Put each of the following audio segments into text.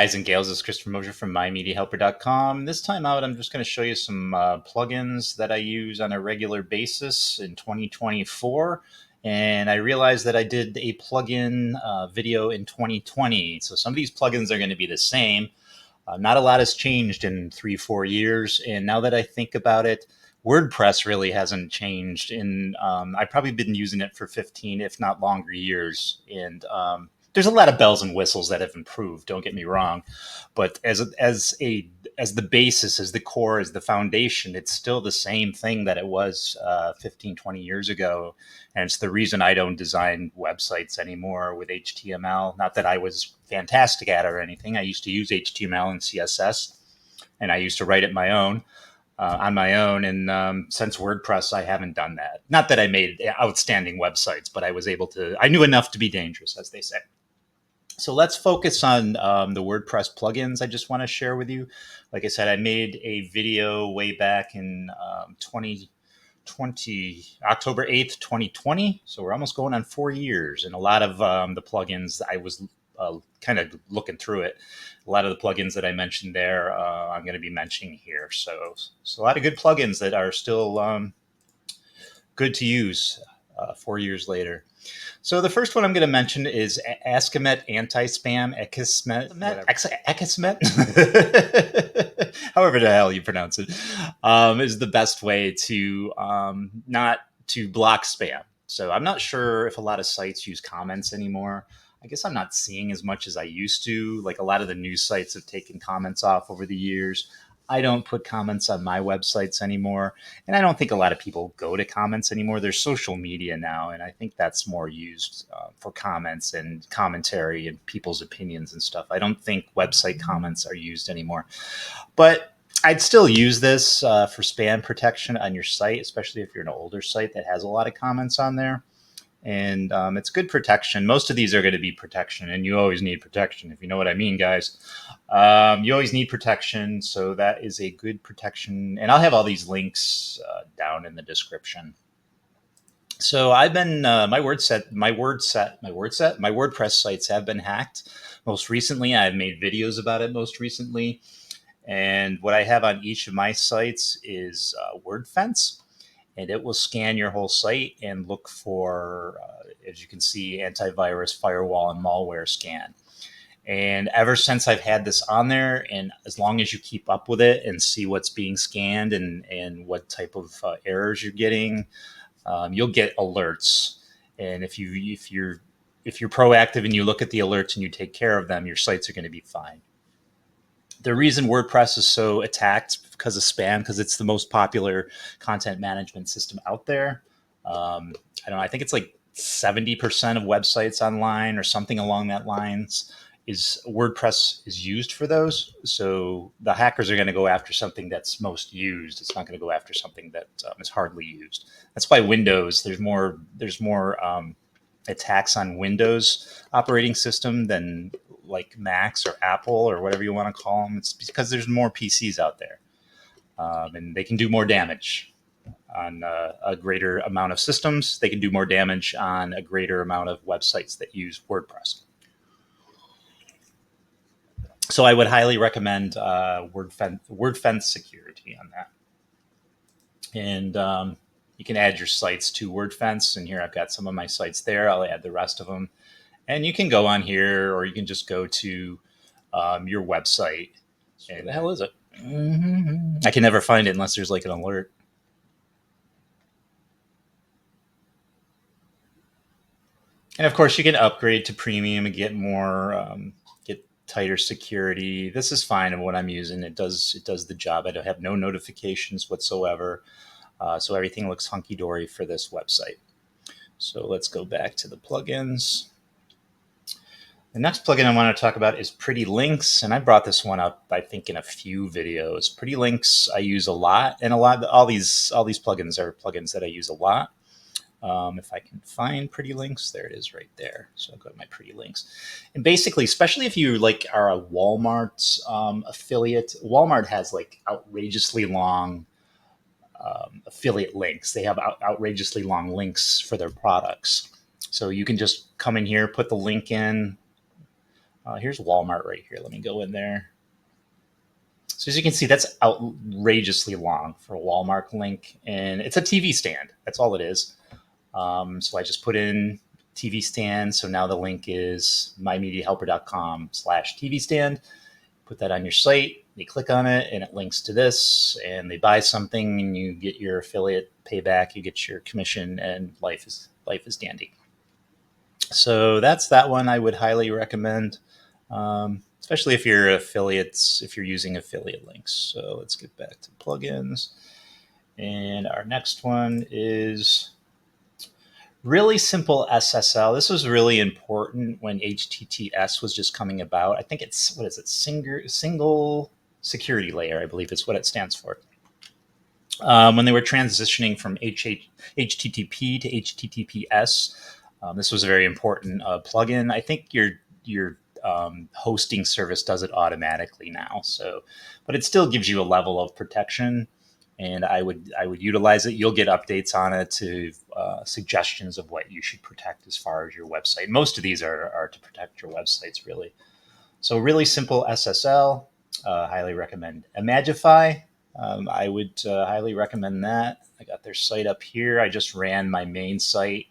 guys and gals, it's Christopher Mosier from MyMediaHelper.com. This time out, I'm just going to show you some plugins that I use on a regular basis in 2024. And I realized that I did a plugin video in 2020. So some of these plugins are going to be the same. Not a lot has changed in 3-4 years. And now that I think about it, WordPress really hasn't changed. I've probably been using it for 15, if not longer, years. And there's a lot of bells and whistles that have improved, don't get me wrong, but as the basis, as the core, as the foundation, it's still the same thing that it was 15, 20 years ago. And it's the reason I don't design websites anymore with HTML. Not that I was fantastic at it or anything. I used to use HTML and CSS, and I used to write it on my own. And since WordPress, I haven't done that. Not that I made outstanding websites, but I knew enough to be dangerous, as they say. So let's focus on the WordPress plugins I just want to share with you. Like I said, I made a video way back in 2020, October 8th, 2020. So we're almost going on 4 years. And a lot of the plugins, I was kind of looking through it. A lot of the plugins that I mentioned there, I'm going to be mentioning here. So a lot of good plugins that are still good to use 4 years later. So the first one I'm going to mention is Akismet Anti-Spam, Akismet, however the hell you pronounce it, is the best way to not to block spam. So I'm not sure if a lot of sites use comments anymore. I guess I'm not seeing as much as I used to. Like a lot of the news sites have taken comments off over the years. I don't put comments on my websites anymore. And I don't think a lot of people go to comments anymore. There's social media now, and I think that's more used for comments and commentary and people's opinions and stuff. I don't think website comments are used anymore. But I'd still use this for spam protection on your site, especially if you're an older site that has a lot of comments on there. And it's good protection. Most of these are going to be protection, and you always need protection, if you know what I mean, guys. You always need protection, so that is a good protection. And I'll have all these links down in the description. So I've been my WordPress sites have been hacked. Most recently, I've made videos about it. Most recently, and what I have on each of my sites is Wordfence. And it will scan your whole site and look for, as you can see, antivirus, firewall, and malware scan. And ever since I've had this on there, and as long as you keep up with it and see what's being scanned and what type of errors you're getting, you'll get alerts. And if you're proactive and you look at the alerts and you take care of them, your sites are going to be fine. The reason WordPress is so attacked because of spam, because it's the most popular content management system out there. I don't know. I think it's like 70% of websites online or something along that lines is WordPress is used for those. So the hackers are going to go after something that's most used. It's not going to go after something that is hardly used. That's why Windows, there's more attacks on Windows operating system than like Macs or Apple or whatever you want to call them. It's because there's more PCs out there, and they can do more damage on a greater amount of systems. They can do more damage on a greater amount of websites that use WordPress. So I would highly recommend Wordfence Security on that. And you can add your sites to Wordfence. And here I've got some of my sites there. I'll add the rest of them. And you can go on here, or you can just go to your website. Where the hell is it? I can never find it unless there's like an alert. And of course, you can upgrade to premium and get more, get tighter security. This is fine of what I'm using. It does the job. I don't have no notifications whatsoever. So everything looks hunky-dory for this website. So let's go back to the plugins. The next plugin I want to talk about is Pretty Links, and I brought this one up, I think, in a few videos. Pretty Links I use a lot, and all these plugins are plugins that I use a lot. If I can find Pretty Links, there it is right there. So I'll go to my Pretty Links. And basically, especially if you like are a Walmart affiliate, Walmart has like outrageously long affiliate links. They have outrageously long links for their products. So you can just come in here, put the link in, Here's Walmart right here. Let me go in there. So as you can see, that's outrageously long for a Walmart link, and it's a TV stand. That's all it is. So I just put in TV stand. So now the link is mymediahelper.com/TV stand. Put that on your site. They click on it and it links to this, and they buy something, and you get your affiliate payback. You get your commission, and life is dandy. So that's that one I would highly recommend, especially if you're affiliates, if you're using affiliate links. So let's get back to plugins. And our next one is really simple SSL. This was really important when HTTPS was just coming about. I think it's, what is it? Single security layer, I believe is what it stands for. When they were transitioning from HTTP to HTTPS, this was a very important plugin. I think your hosting service does it automatically now. So, but it still gives you a level of protection, and I would utilize it. You'll get updates on it to suggestions of what you should protect as far as your website. Most of these are to protect your websites, really. So really simple SSL. Highly recommend Imagify. I would highly recommend that. I got their site up here. I just ran my main site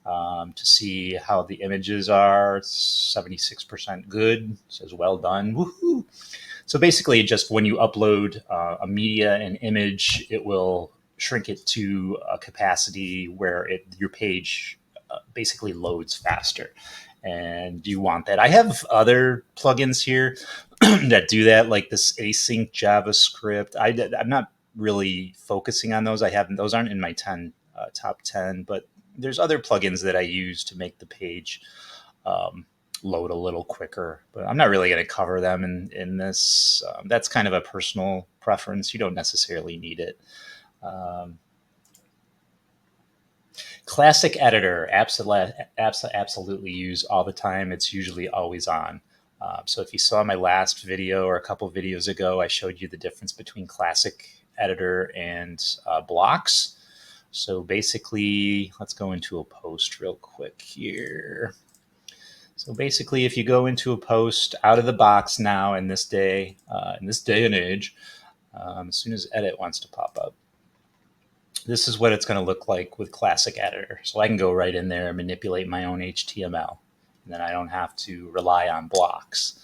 to see how the images are. It's 76% good. It says well done. Woohoo! So basically, just when you upload a media and image, it will shrink it to a capacity where your page basically loads faster. And you want that. I have other plugins here that do that, like this async JavaScript. I'm not really focusing on those. Those aren't in my top 10, but there's other plugins that I use to make the page load a little quicker, but I'm not really going to cover them in this. That's kind of a personal preference. You don't necessarily need it. Classic editor, apps absolutely use all the time. It's usually always on. So if you saw my last video or a couple videos ago, I showed you the difference between classic editor and blocks. So basically, let's go into a post real quick here. So basically, if you go into a post out of the box now in this day and age, as soon as edit wants to pop up, this is what it's going to look like with Classic Editor. So I can go right in there and manipulate my own HTML, and then I don't have to rely on blocks.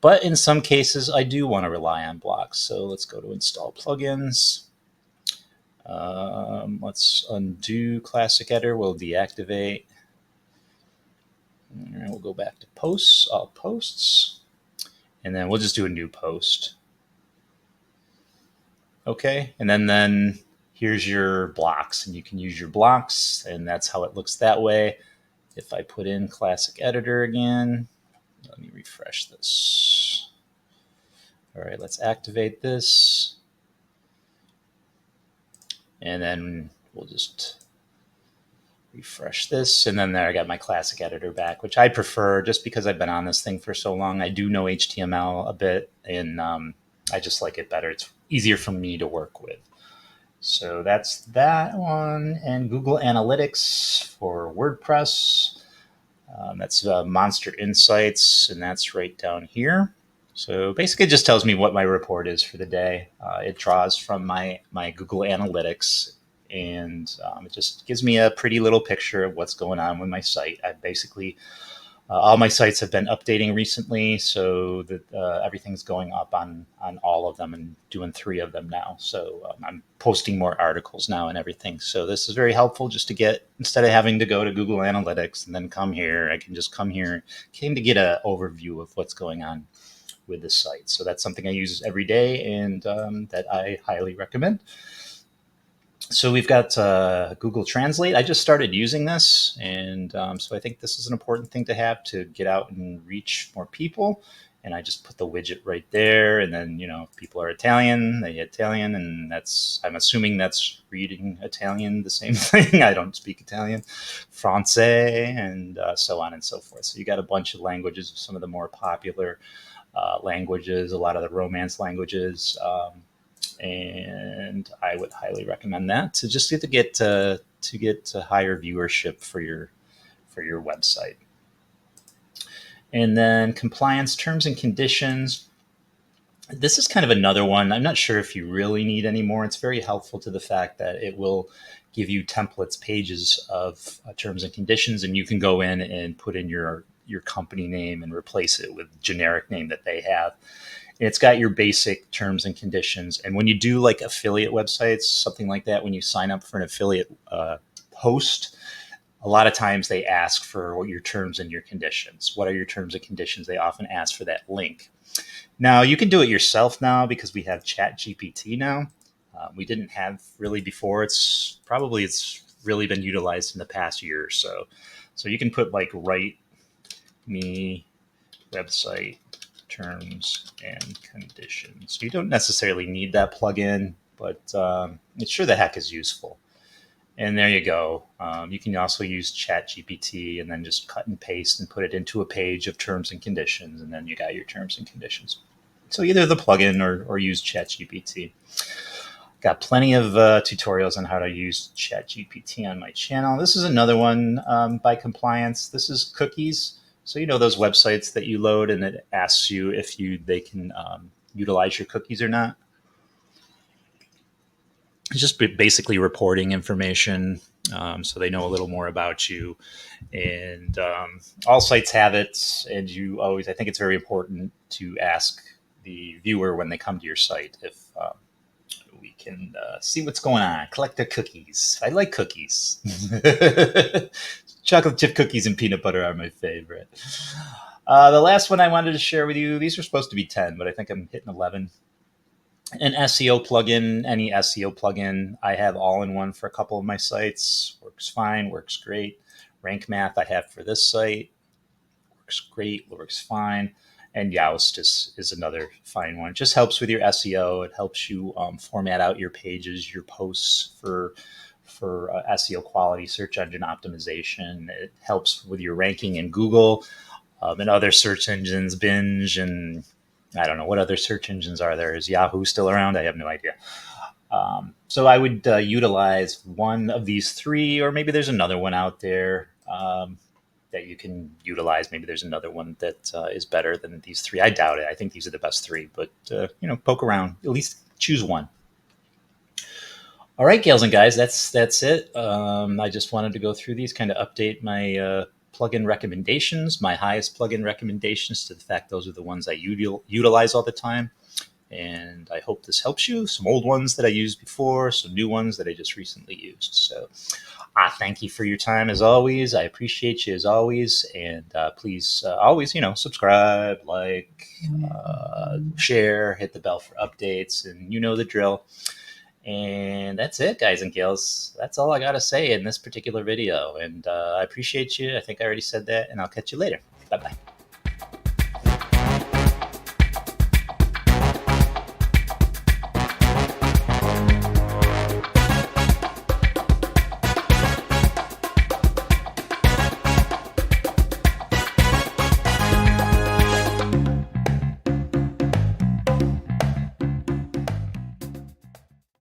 But in some cases, I do want to rely on blocks. So let's go to Install Plugins. Let's undo Classic Editor. We'll deactivate. And we'll go back to posts, all posts, and then we'll just do a new post. Okay, and then here's your blocks, and you can use your blocks, and that's how it looks that way. If I put in Classic Editor again, let me refresh this. All right, let's activate this. And then we'll just refresh this, and then there I got my Classic Editor back, which I prefer just because I've been on this thing for so long. I do know HTML a bit, and I just like it better. It's easier for me to work with. So that's that one. And Google Analytics for WordPress. That's MonsterInsights, and that's right down here. So basically it just tells me what my report is for the day. It draws from my Google Analytics, and it just gives me a pretty little picture of what's going on with my site. I basically, all my sites have been updating recently, so that everything's going up on all of them, and doing 3 of them now. So I'm posting more articles now and everything. So this is very helpful just to get, instead of having to go to Google Analytics and then come here, I can just come here, came to get an overview of what's going on with the site. So that's something I use every day, and that I highly recommend. So we've got Google Translate. I just started using this, and so I think this is an important thing to have to get out and reach more people. And I just put the widget right there, and then, you know, if people are Italian, they get Italian, and that's, I'm assuming that's reading Italian, the same thing. I don't speak Italian, Francais, and so on and so forth. So you got a bunch of languages, some of the more popular languages, a lot of the Romance languages. And I would highly recommend that to just to get higher viewership for your website. And then compliance terms and conditions. This is kind of another one. I'm not sure if you really need any more. It's very helpful to the fact that it will give you templates, pages of terms and conditions, and you can go in and put in your company name and replace it with generic name that they have. And it's got your basic terms and conditions. And when you do like affiliate websites, something like that, when you sign up for an affiliate host, a lot of times they ask for what your terms and your conditions. What are your terms and conditions? They often ask for that link. Now you can do it yourself now because we have ChatGPT now. We didn't have really before. It's really been utilized in the past year or so. So you can put like write me website terms and conditions. You don't necessarily need that plugin, but it sure the heck is useful. And there you go. You can also use ChatGPT and then just cut and paste and put it into a page of terms and conditions, and then you got your terms and conditions. So either the plugin or use ChatGPT. Got plenty of tutorials on how to use ChatGPT on my channel. This is another one by Complianz. This is cookies. So you know those websites that you load and it asks you if they can utilize your cookies or not. It's just basically reporting information, so they know a little more about you. And all sites have it, and I think it's very important to ask the viewer when they come to your site if we can see what's going on, collect their cookies. I like cookies. Chocolate chip cookies and peanut butter are my favorite. The last one I wanted to share with you, these were supposed to be 10, but I think I'm hitting 11. An SEO plugin, any SEO plugin, I have all in one for a couple of my sites. Works fine, works great. Rank Math I have for this site. Works great, works fine. And Yoast is another fine one. It just helps with your SEO. It helps you format out your pages, your posts for SEO quality, search engine optimization. It helps with your ranking in Google and other search engines, Binge, and I don't know what other search engines are there. Is Yahoo still around? I have no idea. So I would utilize one of these three, or maybe there's another one out there that you can utilize. Maybe there's another one that is better than these three. I doubt it. I think these are the best three, but poke around. At least choose one. All right, gals and guys, that's it. I just wanted to go through these, kind of update my plugin recommendations, my highest plugin recommendations, to the fact those are the ones I utilize all the time. And I hope this helps you. Some old ones that I used before, some new ones that I just recently used. So thank you for your time as always. I appreciate you as always. And please always, subscribe, like, share, hit the bell for updates, and you know the drill. And that's it, guys and gals. That's all I got to say in this particular video. And I appreciate you. I think I already said that, and I'll catch you later.